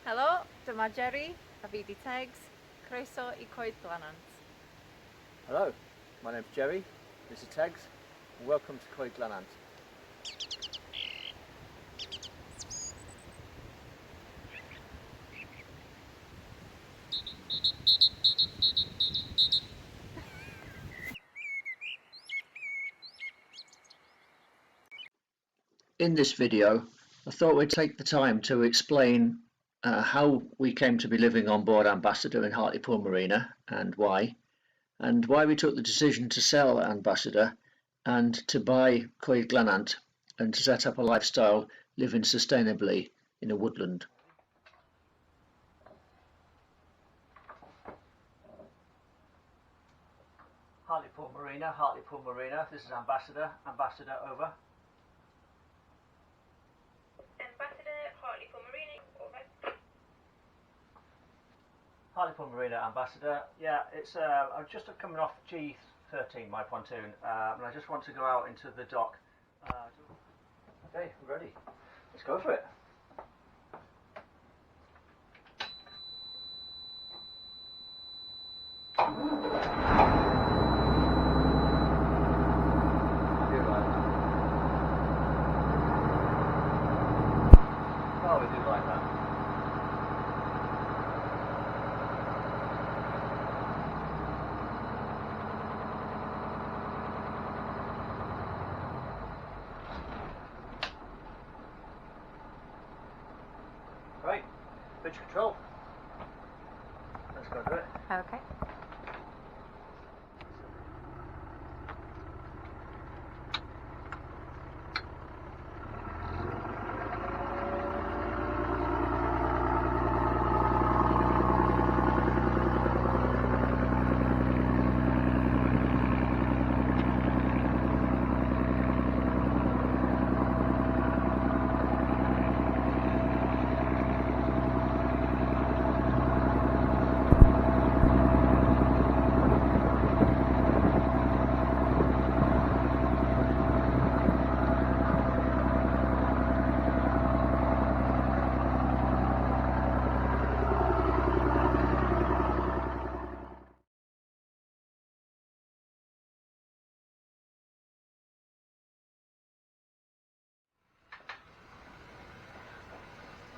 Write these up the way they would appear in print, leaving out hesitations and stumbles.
Helo, dyma Jerry a fi di Tegs. Croeso I Coed Glannant. Hello, my name's Jerry, this is Tegs, and welcome to Coed Glannant. In this video, I thought we'd take the time to explain how we came to be living on board Ambassador in Hartlepool Marina and why we took the decision to sell Ambassador and to buy Coed Glannant and to set up a lifestyle living sustainably in a woodland. Hartlepool Marina, this is Ambassador over. Hartlepool Marina Ambassador, yeah, it's I'm just coming off G13, my pontoon, and I just want to go out into the dock. Okay, we're ready. Let's go for it. Oh, we do like that. Right, pitch control. Let's go do it. Okay.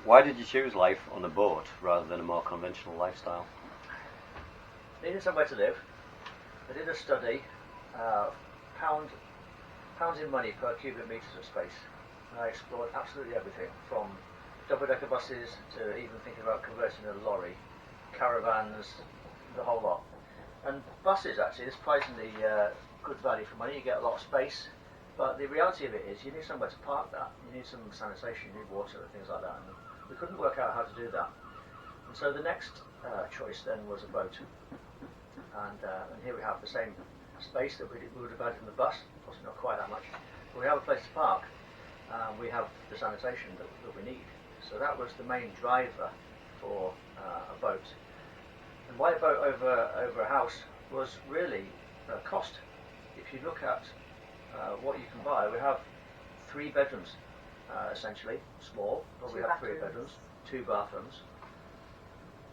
Why did you choose life on a boat rather than a more conventional lifestyle? Needed somewhere to live. I did a study, pounds in money per cubic metres of space. And I explored absolutely everything, from double-decker buses to even thinking about converting a lorry, caravans, the whole lot. And buses actually, is surprisingly good value for money. You get a lot of space, but the reality of it is you need somewhere to park that. You need some sanitation, you need water and things like that. And we couldn't work out how to do that. And so the next choice then was a boat. And here we have the same space that we would have had in the bus, possibly not quite that much, but we have a place to park. We have the sanitation that we need. So that was the main driver for a boat. And why a boat over a house was really cost. If you look at what you can buy, we have 3 bedrooms, essentially, small, but we have 3 bedrooms, 2 bathrooms,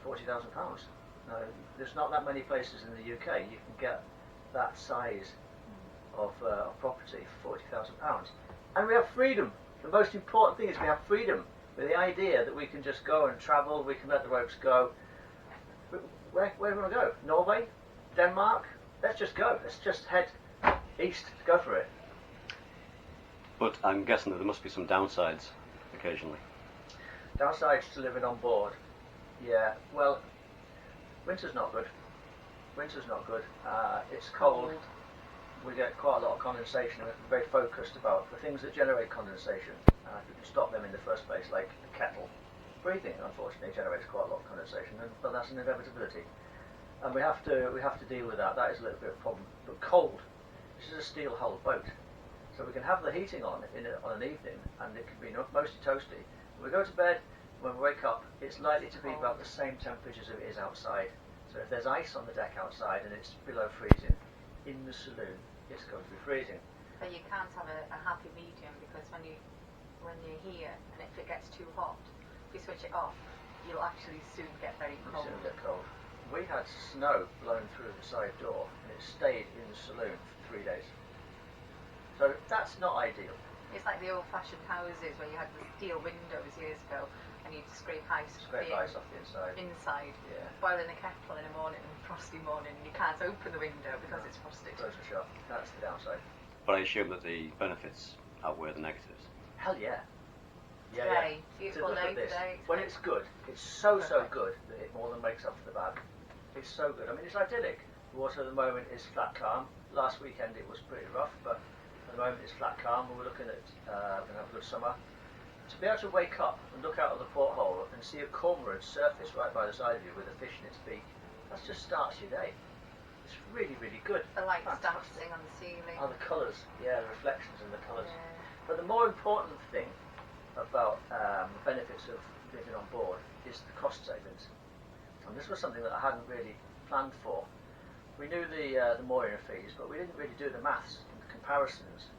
£40,000. There's not that many places in the UK you can get that size of property for £40,000. And we have freedom. The most important thing is we have freedom. With the idea that we can just go and travel, we can let the ropes go. Where do we want to go? Norway? Denmark? Let's just go. Let's just head east to go for it. But I'm guessing that there must be some downsides occasionally. Downsides to living on board? Yeah, well, winter's not good. It's cold. We get quite a lot of condensation, and we're very focused about the things that generate condensation. If we can stop them in the first place, like a kettle. Breathing, unfortunately, generates quite a lot of condensation, but that's an inevitability. And we have to deal with that. That is a little bit of a problem. But cold, this is a steel-hulled boat. So we can have the heating on on an evening, and it can be mostly toasty. When we go to bed, when we wake up, it's likely to be about the same temperature as it is outside. So if there's ice on the deck outside and it's below freezing, in the saloon, it's going to be freezing. But you can't have a happy medium, because when you're here and if it gets too hot, if you switch it off, you'll actually soon get very You cold. soon get cold. We had snow blowing through the side door, and it stayed in the saloon for 3 days. So that's not ideal. It's like the old-fashioned houses where you had the steel windows years ago, and you'd scrape ice Off the inside. inside, Yeah. boiling a kettle in the morning, and frosty morning, and you can't open the window because it's frosted. Close the shop. That's the downside. But I assume that the benefits outweigh the negatives. Hell yeah. Today, beautiful Look day at this. today. When it's good, it's so Perfect. good that it more than makes up for the bad. It's so good. I mean, it's idyllic. The water at the moment is flat calm. Last weekend it was pretty rough, but at the moment it's flat calm. We're looking at going to have a good summer. To be able to wake up and look out of the porthole and see a cormorant surface right by the side of you with a fish in its beak, that just starts your day. It's really, really good. The lights Fantastic. dancing on the ceiling. Oh, the colours. Yeah, the reflections in the colours. Yeah. But the more important thing about the benefits of living on board is the cost savings. And this was something that I hadn't really planned for. We knew the mooring fees, but we didn't really do the maths and the comparisons.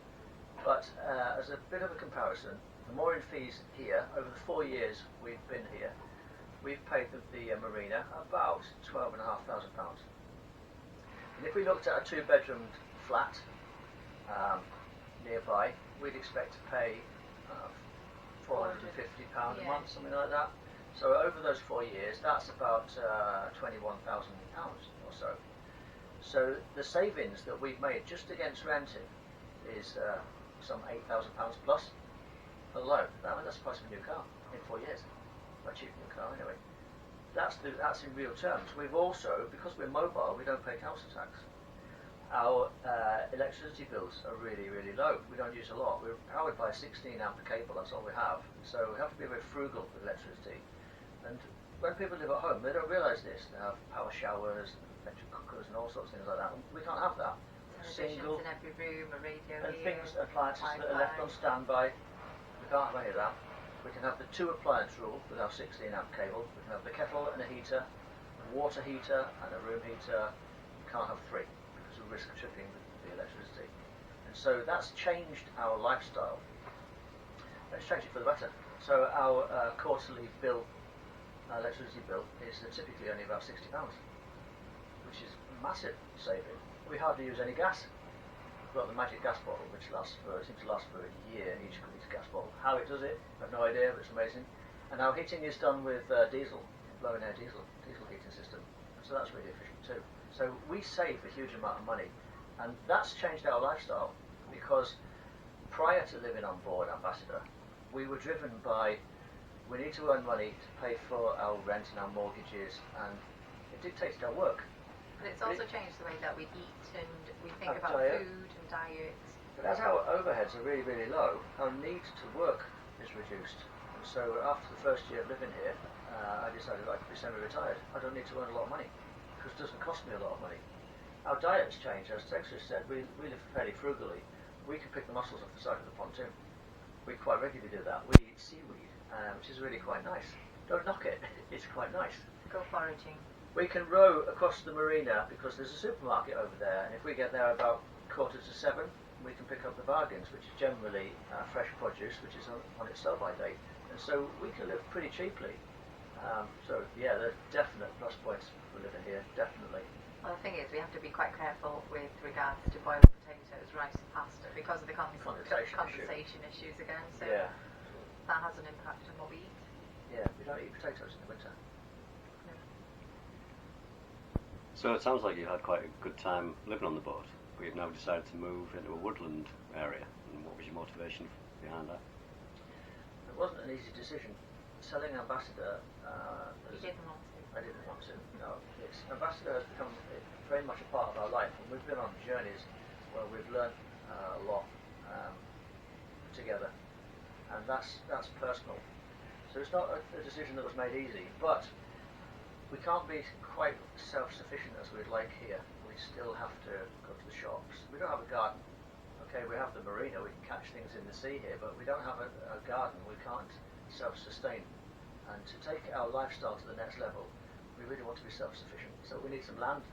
But as a bit of a comparison, the mooring fees here, over the 4 years we've been here, we've paid the marina about £12,500. And if we looked at a 2-bedroom flat nearby, we'd expect to pay £450 a month, something like that. So over those 4 years, that's about £21,000 or so. So the savings that we've made just against renting is some £8,000 plus alone. That's the price of a new car in 4 years. Not a cheap new car anyway. That's in real terms. We've also, because we're mobile, we don't pay council tax. Our electricity bills are really, really low. We don't use a lot. We're powered by a 16 amp cable, that's all we have. So we have to be very frugal with electricity. And when people live at home, they don't realise this. They have power showers, electric cookers and all sorts of things like that. We can't have that. Televisions in every room, a radio and here, things, appliances that are left Wi-Fi. on standby. We can't have any of that. We can have the 2 appliance rule with our 16 amp cable. We can have the kettle and a heater, a water heater and a room heater. We can't have 3 because of risk of tripping the electricity. And so that's changed our lifestyle. It's changed it for the better. So our quarterly bill, electricity bill, is typically only about £60, which is a massive saving. We hardly use any gas. We've got the magic gas bottle, which seems to last for a year, each gas bottle. How it does it, I have no idea, but it's amazing. And our heating is done with diesel, blown air diesel heating system. So that's really efficient too. So we save a huge amount of money, and that's changed our lifestyle, because prior to living on board Ambassador, we were driven by, we need to earn money to pay for our rent and our mortgages, and it dictates our work. But it's also changed the way that we eat and we think Our about diet. food and diet. But as our overheads are really, really low, our need to work is reduced. And so after the first year of living here, I decided I'd be semi-retired. I don't need to earn a lot of money, because it doesn't cost me a lot of money. Our diet's changed, as Texas said. We live fairly frugally. We can pick the mussels off the side of the pontoon. We quite regularly do that. We eat seaweed, which is really quite nice. Don't knock it, it's quite nice. Go foraging. We can row across the marina because there's a supermarket over there, and if we get there about 6:45, we can pick up the bargains, which is generally fresh produce, which is on its sell-by date. And so we can live pretty cheaply. So yeah, there's definite plus points for living here, definitely. Well, the thing is, we have to be quite careful with regards to boiled potatoes, rice and pasta, because of the condensation issues again. So Yeah, that has an impact on what we eat. yeah, we don't eat potatoes in the winter. So it sounds like you had quite a good time living on the boat, but you've now decided to move into a woodland area. And what was your motivation behind that? It wasn't an easy decision. Selling Ambassador, You didn't want to. I didn't want to. No, Ambassador has become very much a part of our life, and we've been on journeys where we've learned a lot together, and that's personal. So it's not a decision that was made easy, but we can't be quite self-sufficient as we'd like here. We still have to go to the shops. We don't have a garden. Okay, we have the marina, we can catch things in the sea here, but we don't have a garden. We can't self-sustain. And to take our lifestyle to the next level, we really want to be self-sufficient. So we need some land.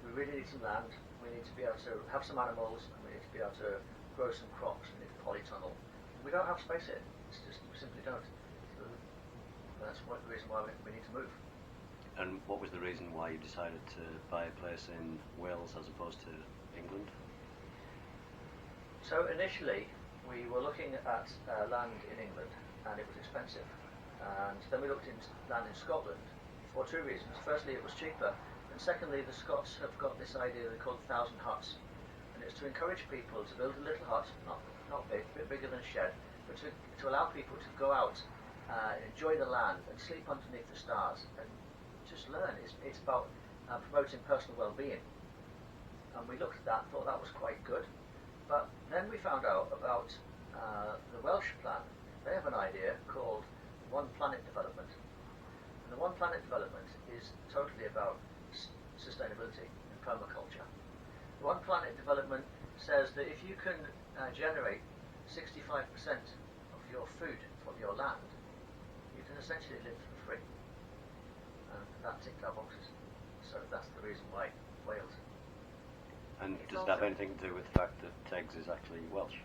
We really need some land. We need to be able to have some animals, and we need to be able to grow some crops. We need a polytunnel. We don't have space here. It's just, we simply don't. So That's one reason why we need to move. And what was the reason why you decided to buy a place in Wales as opposed to England? So initially we were looking at land in England, and it was expensive. And then we looked into land in Scotland for two reasons. Firstly, it was cheaper, and secondly, the Scots have got this idea they call 1,000 huts, and it's to encourage people to build a little hut, not big, a bit bigger than a shed, but to allow people to go out, enjoy the land, and sleep underneath the stars, and just learn. It's about promoting personal well-being. And we looked at that, thought that was quite good. But then we found out about the Welsh plan. They have an idea called One Planet Development. And the One Planet Development is totally about sustainability and permaculture. The One Planet Development says that if you can generate 65% of your food from your land, you can essentially live for free. And that ticked our boxes. So that's the reason why Wales. And It's does it have also- anything to do with the fact that Tegs is actually Welsh?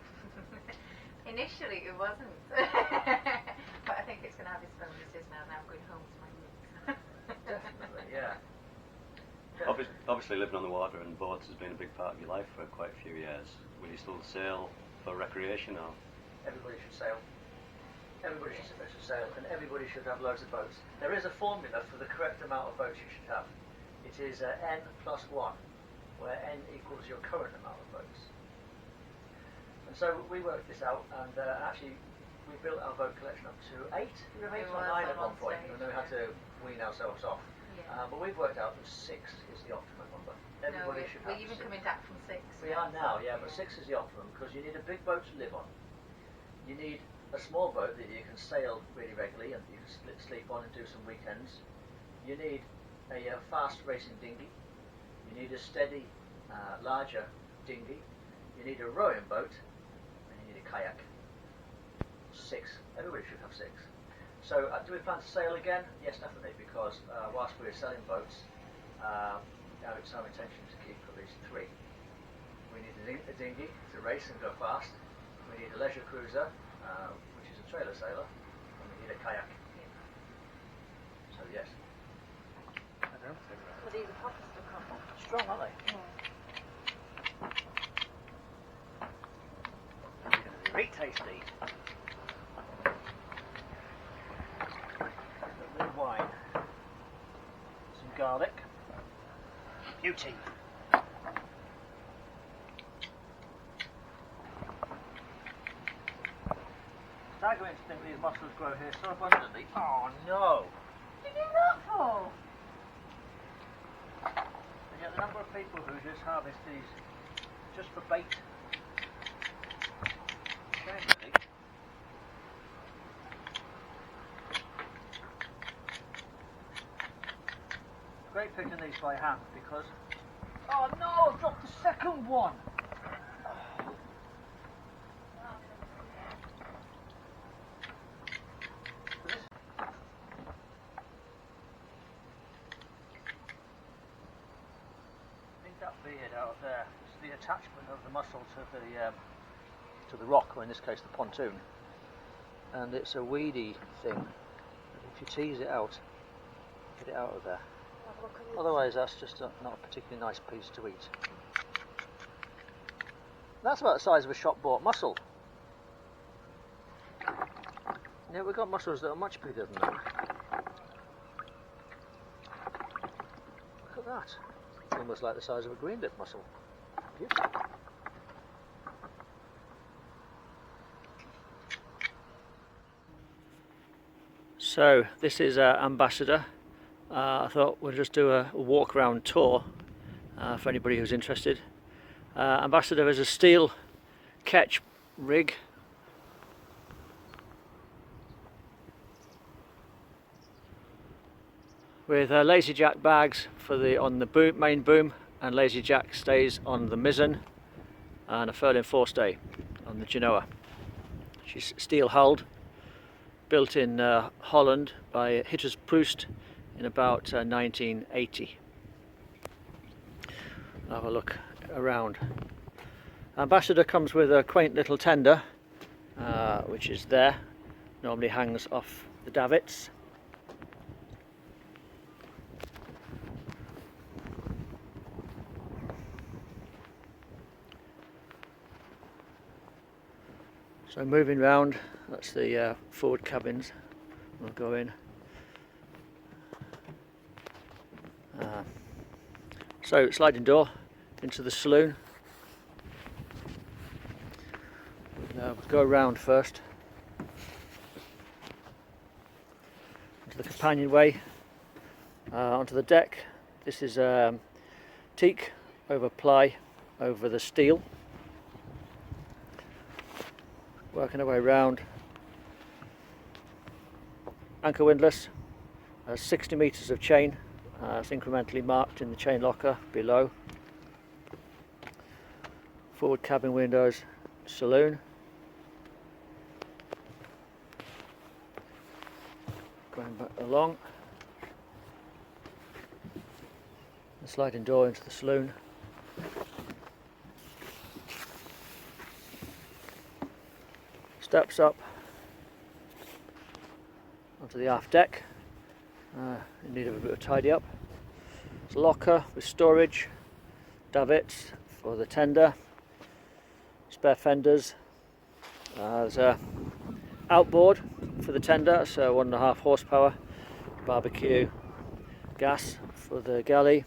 Initially it wasn't, but I think it's going to have its bonuses now. Now I'm going home to my roots. Definitely, yeah. Obviously living on the water and boats has been a big part of your life for quite a few years. Will you still sail for recreation, or? Everybody should sail. Everybody should sail, and everybody should have loads of boats. There is a formula for the correct amount of boats you should have. It is n plus 1, where n equals your current amount of boats. And so we worked this out, and actually we built our boat collection up to 8. We were 8 or 9 at one point, and then we had to wean ourselves off. Yeah. But we've worked out that 6 is the optimum number. Everybody should have we're even 6. coming back from 6. We are now, yeah, but 6 is the optimum, because you need a big boat to live on. You need a small boat that you can sail really regularly and you can sleep on and do some weekends. You need a fast racing dinghy. You need a steady, larger dinghy. You need a rowing boat, and you need a kayak. 6. Everybody should have 6. So do we plan to sail again? Yes, definitely, because whilst we're selling boats, now it's our intention to keep at least 3. We need a dinghy to race and go fast. We need a leisure cruiser, which is a trailer sailor, and we need a kayak. So yes. I don't think that. But these are proper stuck on. Strong, aren't they? Yeah. Very tasty. A little wine. Some garlic. Beauty. Staggering to think these mussels grow here so abundantly. Oh no! What did you do that for? And yet the number of people who just harvest these just for bait. Shame, really. Great picking these by hand because. Oh no! I've dropped the second one! That beard out there is the attachment of the mussel to the rock, or in this case the pontoon, and it's a weedy thing. If you tease it out, get it out of there. Otherwise that's just not a particularly nice piece to eat. That's about the size of a shop bought mussel. Yeah, we've got mussels that are much bigger than that. Look at that. Almost like the size of a green lip mussel. Beautiful. So this is Ambassador. I thought we'll just do a walk around tour for anybody who's interested. Ambassador is a steel ketch rig. With lazy jack bags for on the boom, main boom, and lazy jack stays on the mizzen, and a furling forestay on the Genoa. She's steel hulled, built in Holland by Hitters Proust in about 1980. Have a look around. Ambassador comes with a quaint little tender, which is there, normally hangs off the davits. So moving round, that's the forward cabins. We'll go in. So sliding door into the saloon. We'll go around first into the companionway, onto the deck. This is teak over ply over the steel. Working our way round. Anchor windlass, 60 metres of chain, it's incrementally marked in the chain locker below. Forward cabin windows, saloon. Going back along. The sliding door into the saloon. Steps up onto the aft deck, in need of a bit of tidy up. It's a locker with storage, davits for the tender, spare fenders. There's a outboard for the tender, so 1.5 horsepower, barbecue gas for the galley.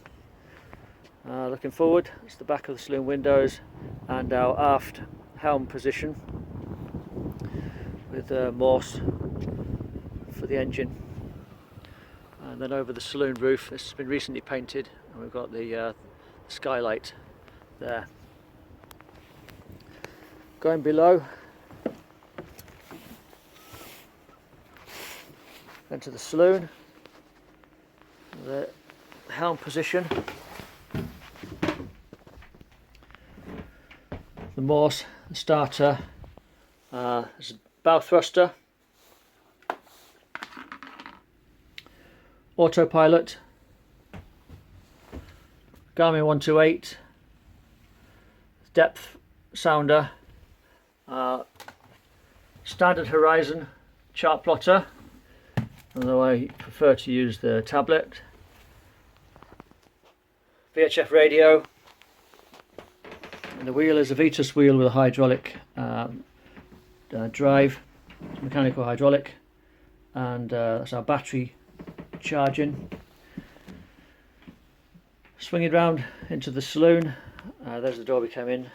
Looking forward, it's the back of the saloon windows and our aft helm position with Morse for the engine. And then over the saloon roof, this has been recently painted, and we've got the skylight there. Going below, into the saloon, the helm position, the Morse, the starter, there's a bow thruster, autopilot, Garmin 128, depth sounder, standard horizon chart plotter, although I prefer to use the tablet, VHF radio, and the wheel is a Vitus wheel with a hydraulic drive, mechanical hydraulic, and that's our battery charging. Swinging round into the saloon, there's the door we came in.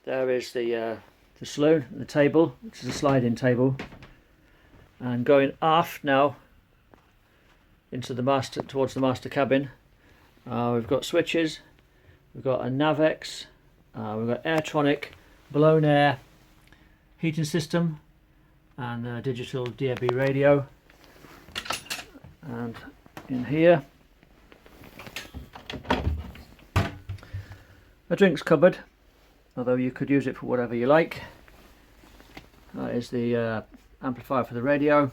There is the saloon, the table, which is a slide-in table, and going aft now into the master, towards the master cabin. We've got switches, we've got a Navex, we've got Airtronic, blown air heating system, and a digital DAB radio. And in here, a drinks cupboard, although you could use it for whatever you like. That is the amplifier for the radio,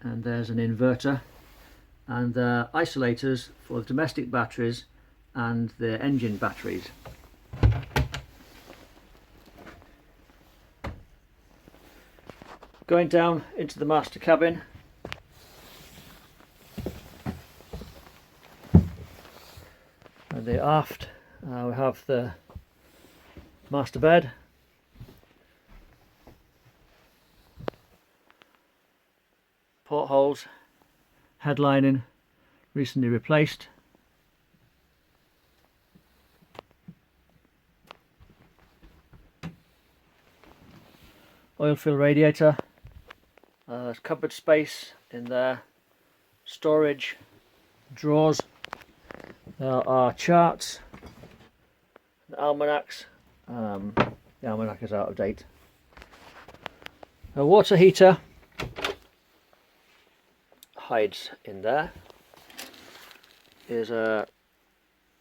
and there's an inverter, and isolators for the domestic batteries and the engine batteries. Going down into the master cabin, and the aft, we have the master bed, portholes, headlining recently replaced, oil fill radiator, there's cupboard space in there, storage, drawers, there are charts, almanacs, the almanac is out of date, a water heater hides in there, is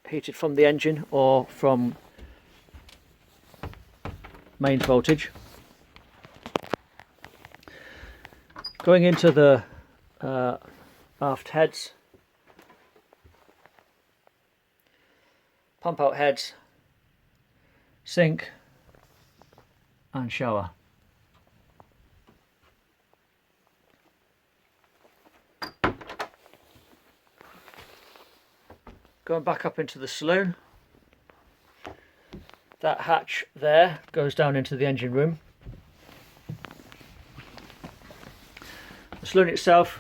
heated from the engine or from mains voltage. Going into the aft heads, pump out heads, sink and shower. Going back up into the saloon, that hatch there goes down into the engine room. saloon itself,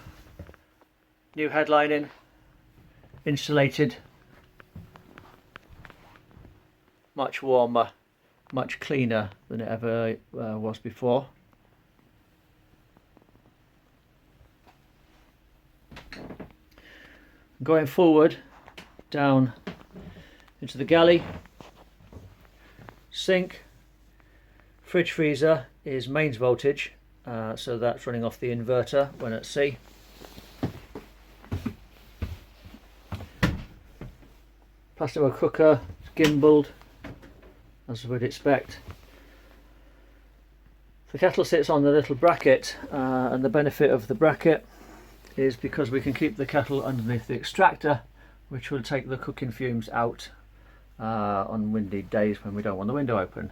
new headlining, insulated, much warmer, much cleaner than it ever was before. Going forward down into the galley, sink, fridge freezer is mains voltage, so that's running off the inverter when at sea. Plasterboard cooker, gimbaled as we would expect. The kettle sits on the little bracket, and the benefit of the bracket is because we can keep the kettle underneath the extractor, which will take the cooking fumes out on windy days when we don't want the window open.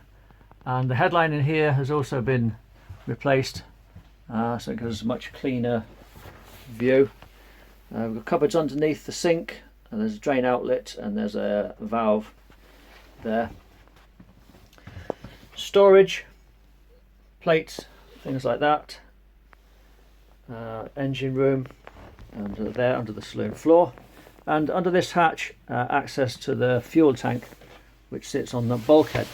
And the headline in here has also been replaced, so it gives us a much cleaner view. We've got cupboards underneath the sink, and there's a drain outlet, and there's a valve there. Storage, plates, things like that. Engine room under there, under the saloon floor, and under this hatch access to the fuel tank, which sits on the bulkhead.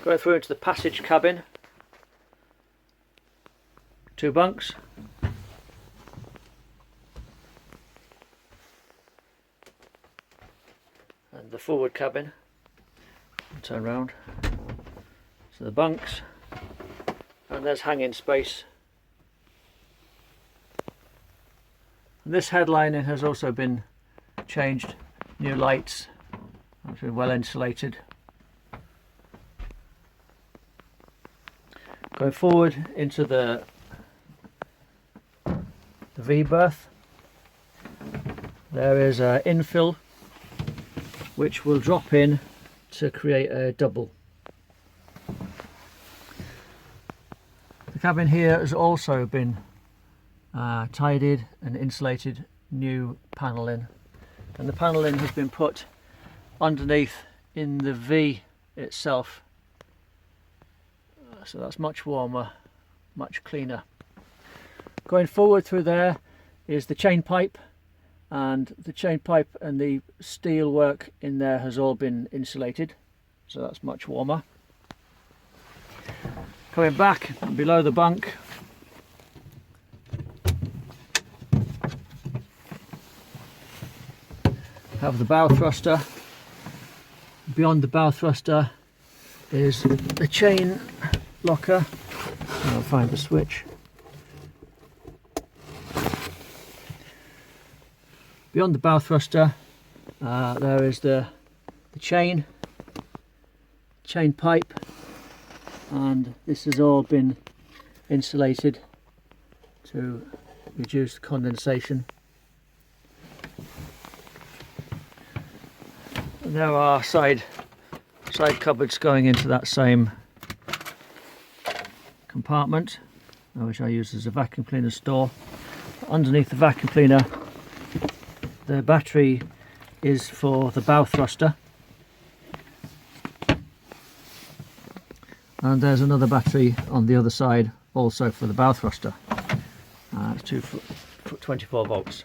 Going through into the passage cabin, 2 bunks, and the forward cabin. Turn round. So the bunks, and there's hanging space. And this headlining has also been changed, new lights, it's been well insulated. Going forward into the V berth, there is an infill which will drop in to create a double. The cabin here has also been tidied and insulated, new panelling, and the panelling has been put underneath in the V itself, so that's much warmer, much cleaner. Going forward through there is the chain pipe, and the chain pipe and the steel work in there has all been insulated, so that's much warmer. Coming back below the bunk, have the bow thruster. Beyond the bow thruster is the chain locker. I'll find the switch. Beyond the bow thruster there is the chain pipe, and this has all been insulated to reduce condensation. And there are side cupboards going into that same compartment, which I use as a vacuum cleaner store. Underneath the vacuum cleaner, the battery is for the bow thruster, and there's another battery on the other side also for the bow thruster. It's 24 volts.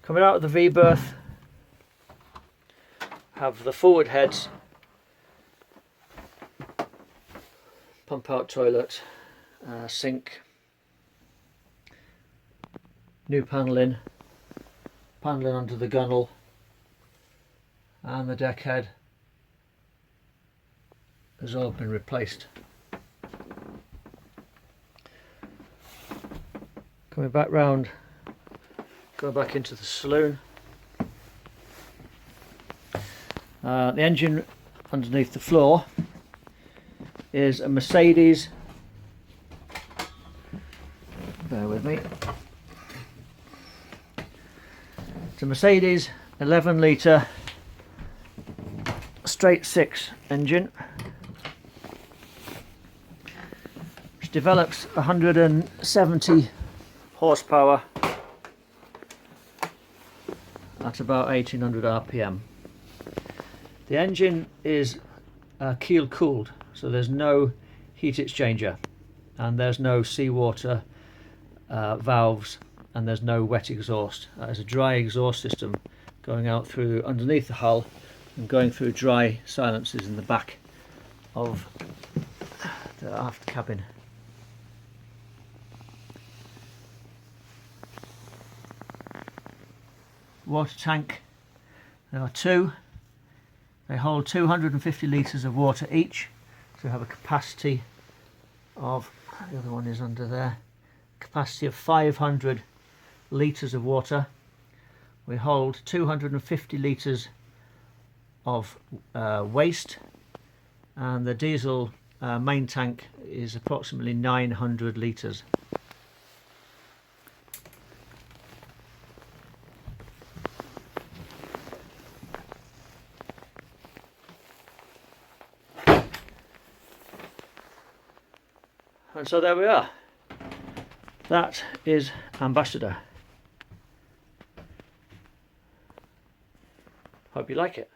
Coming out of the V berth, have the forward heads, pump out toilet, sink, new panelling under the gunnel, and the deck head has all been replaced. Coming back round, going back into the saloon. The engine underneath the floor is a Mercedes, bear with me, it's a Mercedes 11 litre straight 6 engine, which develops 170 horsepower at about 1800 RPM. The engine is keel cooled, so there's no heat exchanger, and there's no seawater valves, and there's no wet exhaust. There's a dry exhaust system going out through underneath the hull and going through dry silencers in the back of the aft cabin. Water tank, there are two. They hold 250 litres of water each, so we have a capacity of, the other one is under there, capacity of 500 litres of water. We hold 250 litres of waste, and the diesel main tank is approximately 900 litres. And so there we are. That is Ambassador. Hope you like it.